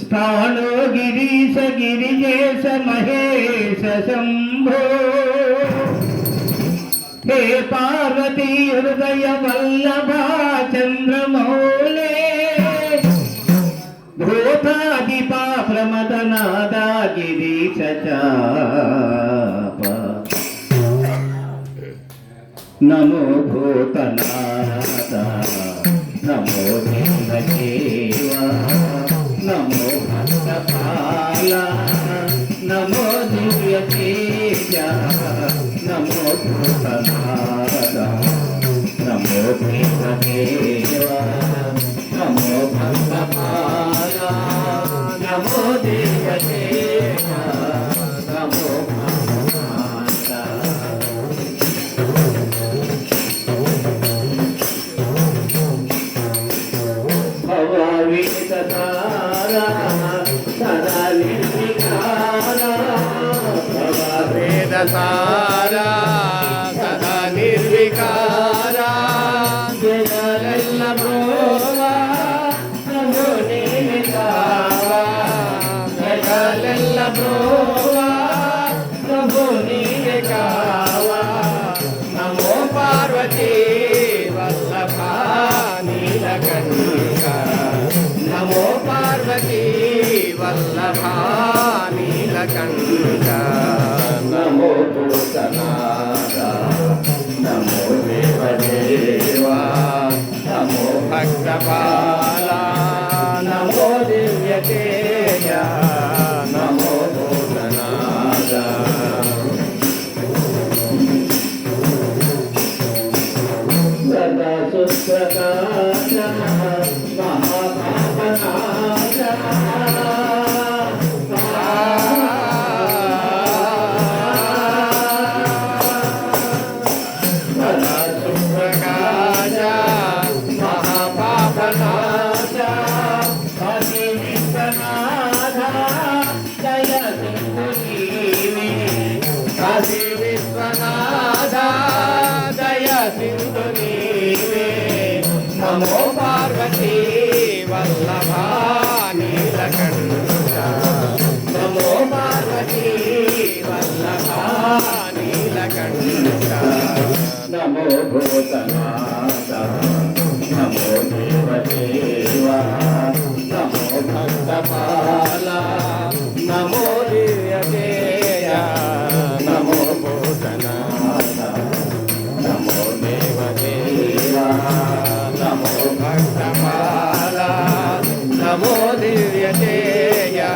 स्थाणो गिरीश गिरिजेश महेश शंभो हे पार्वती हृदय वल्लभा चंद्रमौले भूतादिपा प्रमदनादा गिरीश चाप नमो भूतनादा नमो देवदेवा नमो भक्तपाला नमो दिव्य तेजा नमो भूतनादा नमो देवदेवा नमो भक्तपाला नमो दिव्य तेजा नमो भक्तपाला वेदतारा सदा निर्विकारा वेदतारा सदा निर्विकारा जगल्ल ब्रोवा नमो नीलकावा जगल्ल ब्रोवा नमो नीलकावा नमो पार्वती वल्लभा नीलकण्ठा नमो पार्वती वल्लभा नीलकण्ठा नमो भूतनादा नमो देवदेवा नमो भक्तपाला नमो दिव्यतेजा नमो भूतनादा सदा सुप्रकाशा महापापनाशा सदा सुप्रकाशा महापापनाशा हरि विश्वनाथा जय सिंधु नीवे हरि विश्वनाथा जय सिंधु नीवे नमो पार्वती वल्लभा नीलकण्ठा नमो पार्वती वल्लभा नीलकण्ठा नमो भूतनाथा नमो देवदेवा नमो भक्तपाला नमो दिव्यतेजा नमो भूतनाथा नमो देवदेवा नमो भक्तपाला नमो दिव्यतेजा।